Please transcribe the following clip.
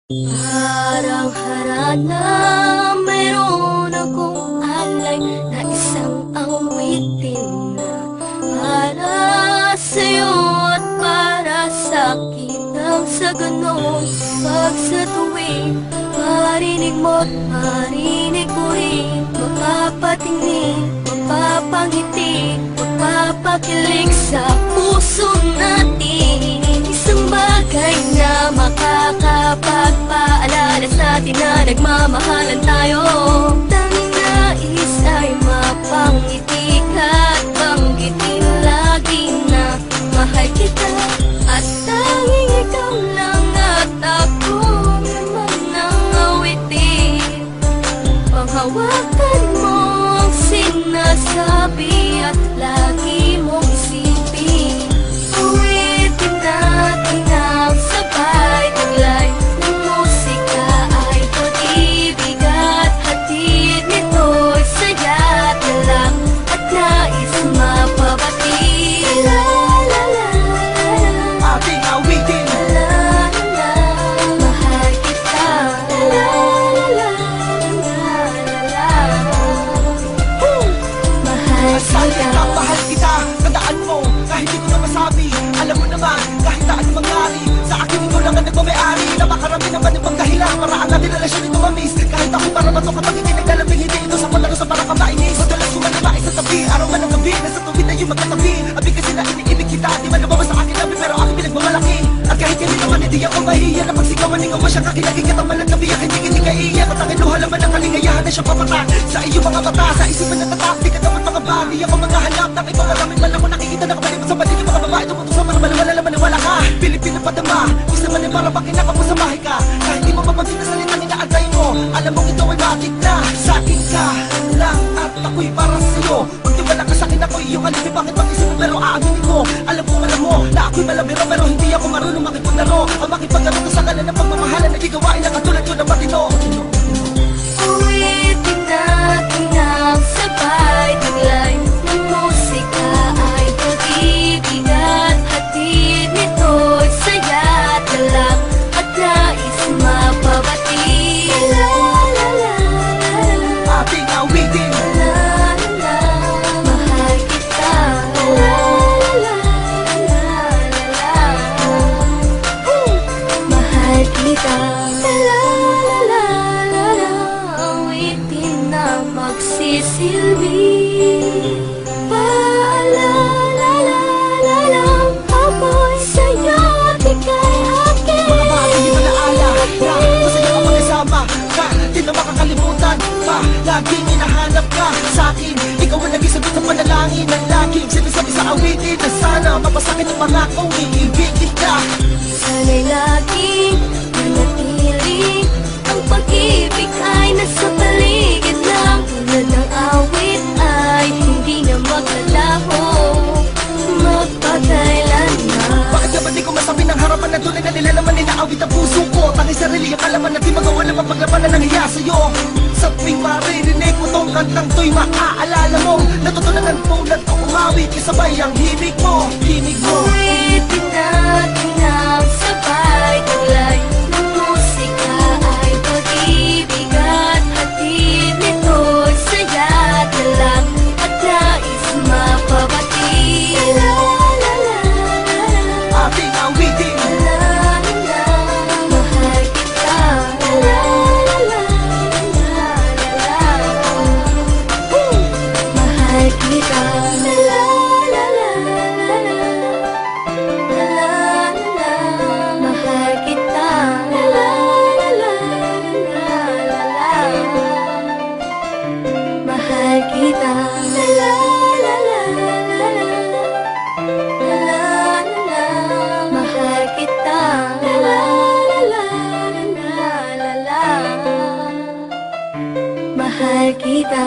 Parang harana, mayroon akong alay na isang awitin na para sa'yo at para sa'kin. Nang sa ganon, pag sa tuwing marinig mo't marinig ko rin, mapapatingin, mapapangiti, mapapakilig sa puso natin. Isang bagay na makakapagpaalala sa atin na nagmamahalan tayo. Tanging nais ay mapangiti ka at banggitin lagi na mahal kita. At tanging ikaw lang at ako naman ang awitin. Panghawakan mo ang sinasabi at lagi mong isipin. Awitin natin ang sabay taglay ng musika ay pag-ibig at hatid nito'y saya at lang at nais mapabati. La la la la, ating awitin. la la la, mahal kita. La la la la, mahal Saan kita. kita, mahal kita. Tandaan mo, kahit di ko na masabi. Alam mo naman, kahit na anong mangyari, sa akin ikaw lang ang nagmamayari. Napakarami naman yung pagdahilan para ang ating relasyon ito mamiss. Kahit ako para bato kapag hindi naglalambing, hindi ito sa pala sa parang kamainis. Madalas ko manabais sa tabi, araw man ang gabi, nasa tuwid na yung magkatabi. Abi kasi na iniibig kita, di man lumabas sa akin labi, pero aking pinagmamalaki. At kahit hindi naman hindi ako mahiya na pagsigawan ng awa siyang kakilaging katang malagkabiyak, hindi kaiiyak. At ang inuha naman ang kalingayahan na siyang papatak sa iyong mga mata, sa isipan na tatak. Di ka dapat mga bali, ako maghahanap ng ibang maraming man ako nakikita na kapalimot sa paligid yung mga babae tumutok sa mga malawala na maniwala ka. Pilipin na padama, isa man ay para pakinak mo sa bahay ka. Kahit di mo mapansin na salitang inaantay mo, alam mong ito ay bakit na sa akin ka lang at ako'y para sa'yo. Magtiwala ka sa'kin, ako'y iyong alipin. Bakit mag-isip mo pero aaminin ko, alam mo na ako'y malabiro pero hindi ako marunong makipaglaro. Ang makipaglaro ko sa kalan ng pagmamahalan na gigawain na katulad ko ng matino. Awitin natin ang sabay taglay ng musika ay pag-ibig at hatid nito'y saya at lang at nais mapabati. La la la la, Ating awitin. la la la, mahal kita. La la la la la, mahal kita. La la la la la, awitin na magsisilbi. Paalala la la la, ako'y sa'yo at ika'y akin. Mga bagay di malaala na masaya ka magkasama ka, di na makakalimutan pa. Laging hinahanap ka sa'kin, ikaw ang naging sagot sa panalangin ng laging sinasabi sa awitin na sana mapasakit ang pangakong iibig kita. Sana'y laging manatili ang pag-ibig ay nasa paligid lang. Tulad ng awit ay hindi na maglalaho magpakailanman. Bakit nga ba di ko masabi ng harapan na tunay na nilalaman ninaawit ang puso ko? Tanging sarili ang kalaman na di magawa na mapaglabanan ng hiya sa'yo. Sa tuwing maririnig mo tong kantang to'y maaalala mo natutunan tulad ko umawit kasabay ang himig mo. Awitin natin ang sabay taglay ng musika ay pag-ibig at hatid nito'y saya at lang at nais mapabati. La la la la, Ating awitin. la la la, mahal kita. La la la la la, mahal kita. La la la la la, la la la, mahal kita. La la la la la, mahal kita. La la la la la, la la la, mahal kita. La la la la la, mahal kita.